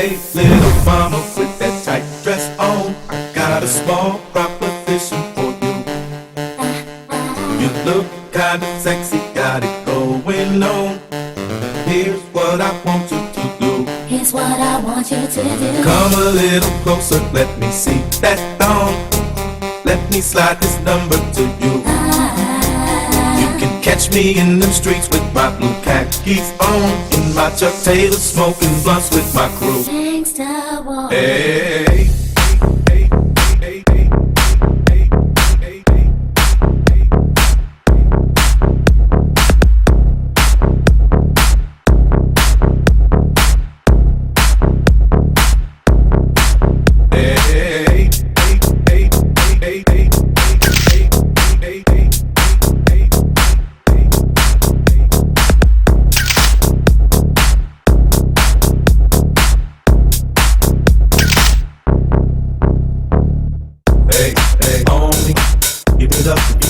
Hey, little mama with that tight dress on, I got a small proposition for you. You look kinda sexy, got it going on. Here's what I want you to do. Here's what I want you to do. Come a little closer, let me see that thong. Let me slide this number to you. You can catch me in them streets with my blue khakis on, in my Chuck Taylor, smoking blunts with my crew. Gangsta walk. Hey. Hey, homie, give it up.